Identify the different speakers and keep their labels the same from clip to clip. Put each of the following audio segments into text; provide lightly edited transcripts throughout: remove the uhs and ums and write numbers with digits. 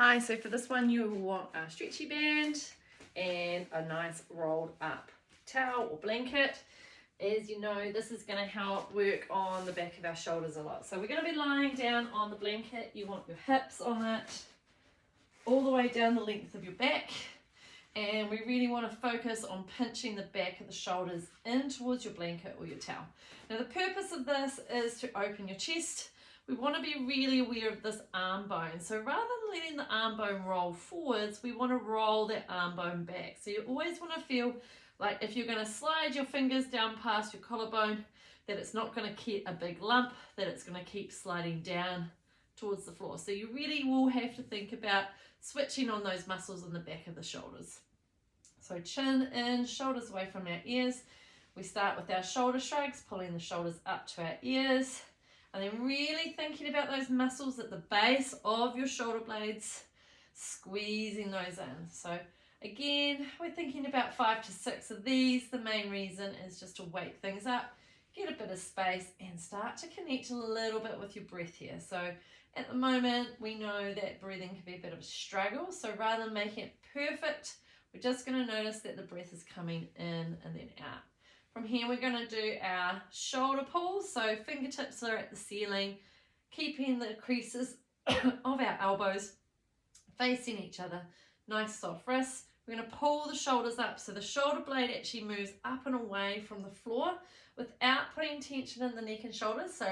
Speaker 1: Hi, so for this one you want a stretchy band and a nice rolled up towel or blanket. As you know, this is going to help work on the back of our shoulders a lot. So we're going to be lying down on the blanket. You want your hips on it all the way down the length of your back. And we really want to focus on pinching the back of the shoulders in towards your blanket or your towel. Now the purpose of this is to open your chest. We want to be really aware of this arm bone. So rather than letting the arm bone roll forwards, we want to roll that arm bone back. So you always want to feel like if you're going to slide your fingers down past your collarbone, that it's not going to keep a big lump, that it's going to keep sliding down towards the floor. So you really will have to think about switching on those muscles in the back of the shoulders. So chin in, shoulders away from our ears. We start with our shoulder shrugs, pulling the shoulders up to our ears. And then really thinking about those muscles at the base of your shoulder blades, squeezing those in. So again, we're thinking about 5 to 6 of these. The main reason is just to wake things up, get a bit of space and start to connect a little bit with your breath here. So at the moment, we know that breathing can be a bit of a struggle. So rather than making it perfect, we're just going to notice that the breath is coming in and then out. From here, we're going to do our shoulder pulls. So fingertips are at the ceiling, keeping the creases of our elbows facing each other. Nice soft wrists. We're going to pull the shoulders up. So the shoulder blade actually moves up and away from the floor without putting tension in the neck and shoulders. So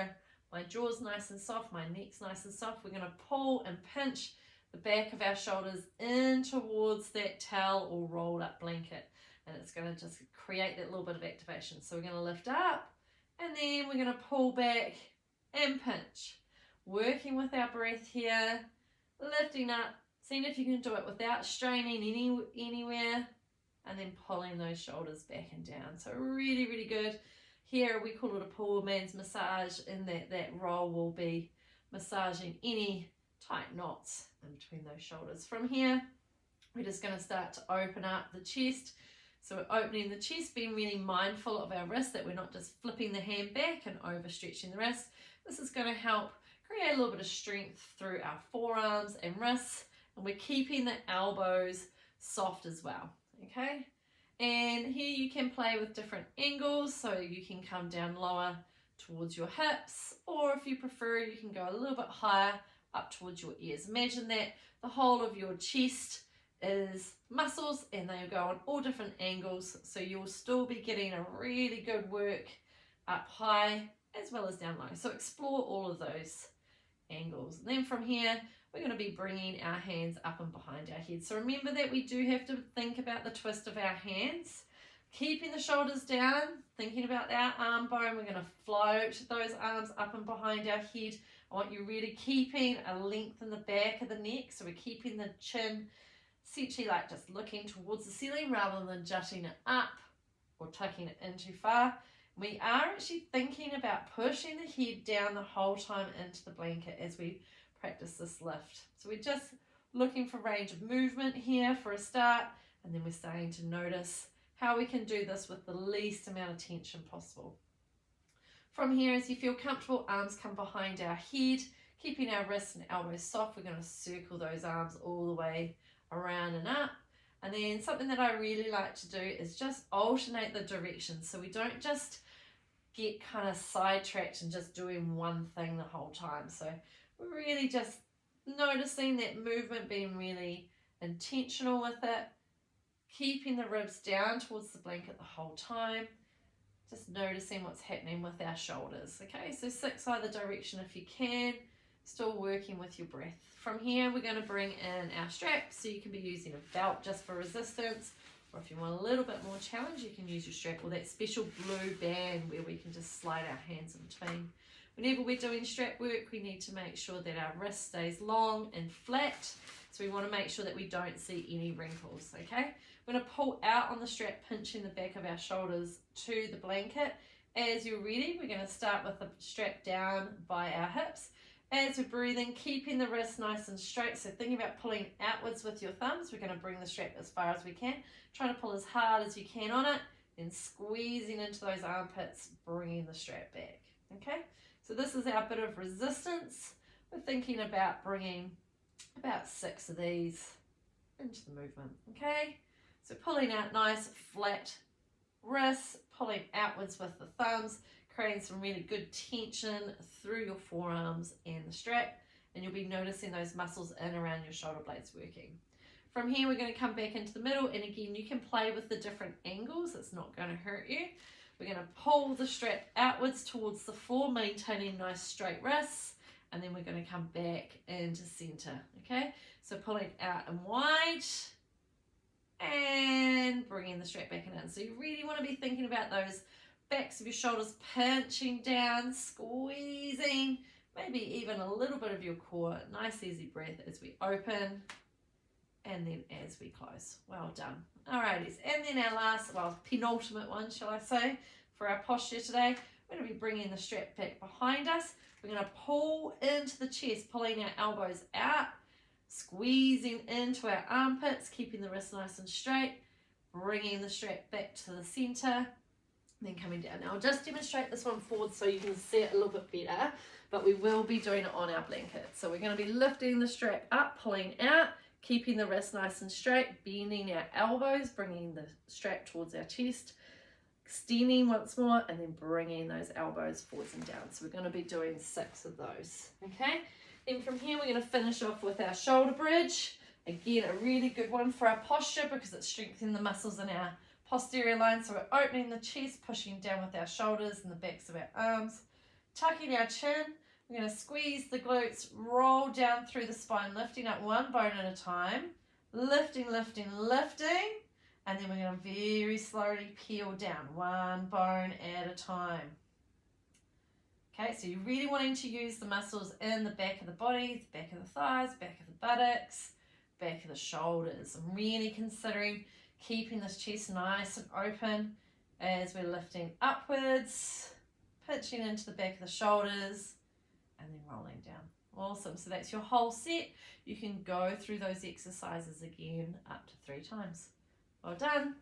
Speaker 1: my jaw's nice and soft, my neck's nice and soft. We're going to pull and pinch the back of our shoulders in towards that towel or rolled up blanket. And it's going to just create that little bit of activation. So we're going to lift up and then we're going to pull back and pinch. Working with our breath here, lifting up, seeing if you can do it without straining anywhere, and then pulling those shoulders back and down. So really, really good. Here we call it a poor man's massage, in that roll will be massaging any tight knots in between those shoulders. From here, we're just going to start to open up the chest. So we're opening the chest, being really mindful of our wrist, that we're not just flipping the hand back and overstretching the wrist. This is going to help create a little bit of strength through our forearms and wrists, and we're keeping the elbows soft as well, okay? And here you can play with different angles, so you can come down lower towards your hips, or if you prefer, you can go a little bit higher up towards your ears. Imagine that the whole of your chest is muscles and they go on all different angles, so you'll still be getting a really good work up high as well as down low. So explore all of those angles. And then from here, we're going to be bringing our hands up and behind our head. So remember that we do have to think about the twist of our hands, keeping the shoulders down, thinking about our arm bone. We're going to float those arms up and behind our head. I want you really keeping a length in the back of the neck, so we're keeping the chin essentially like just looking towards the ceiling rather than jutting it up or tucking it in too far. We are actually thinking about pushing the head down the whole time into the blanket as we practice this lift. So we're just looking for range of movement here for a start, and then we're starting to notice how we can do this with the least amount of tension possible. From here, as you feel comfortable, arms come behind our head, keeping our wrists and elbows soft. We're going to circle those arms all the way around and up. And then something that I really like to do is just alternate the directions, so we don't just get kind of sidetracked and just doing one thing the whole time. So we're really just noticing that movement, being really intentional with it, keeping the ribs down towards the blanket the whole time, just noticing what's happening with our shoulders. Okay, so 6 either direction if you can, still working with your breath. From here, we're going to bring in our strap, so you can be using a belt just for resistance, or if you want a little bit more challenge, you can use your strap or that special blue band where we can just slide our hands in between. Whenever we're doing strap work, we need to make sure that our wrist stays long and flat, so we want to make sure that we don't see any wrinkles, okay? We're going to pull out on the strap, pinching the back of our shoulders to the blanket. As you're ready, we're going to start with the strap down by our hips. As we're breathing, keeping the wrist nice and straight, so thinking about pulling outwards with your thumbs. We're going to bring the strap as far as we can, trying to pull as hard as you can on it, then squeezing into those armpits, bringing the strap back, okay? So this is our bit of resistance. We're thinking about bringing about 6 of these into the movement, okay? So pulling out nice flat wrists, pulling outwards with the thumbs, creating some really good tension through your forearms and the strap, and you'll be noticing those muscles in around your shoulder blades working. From here, we're going to come back into the middle, and again, you can play with the different angles. It's not going to hurt you. We're going to pull the strap outwards towards the floor, maintaining nice straight wrists, and then we're going to come back into center, okay? So pulling out and wide, and bringing the strap back in. So you really want to be thinking about those backs of your shoulders pinching down, squeezing, maybe even a little bit of your core. Nice easy breath as we open and then as we close. Well done. Alrighties, and then our last, well, penultimate one, shall I say, for our posture today. We're going to be bringing the strap back behind us. We're going to pull into the chest, pulling our elbows out, squeezing into our armpits, keeping the wrist nice and straight, bringing the strap back to the center, then coming down. Now I'll just demonstrate this one forward so you can see it a little bit better, but we will be doing it on our blanket. So we're going to be lifting the strap up, pulling out, keeping the wrist nice and straight, bending our elbows, bringing the strap towards our chest, extending once more, and then bringing those elbows forwards and down. So we're going to be doing 6 of those, okay? Then from here, we're going to finish off with our shoulder bridge. Again, a really good one for our posture because it's strengthening the muscles in our posterior line. So we're opening the chest, pushing down with our shoulders and the backs of our arms, tucking our chin. We're going to squeeze the glutes, roll down through the spine, lifting up one bone at a time, lifting, lifting, lifting, and then we're going to very slowly peel down one bone at a time. Okay, so you're really wanting to use the muscles in the back of the body, the back of the thighs, back of the buttocks, back of the shoulders. I'm really considering keeping this chest nice and open as we're lifting upwards, pinching into the back of the shoulders, and then rolling down. Awesome. So that's your whole set. You can go through those exercises again up to 3 times. Well done.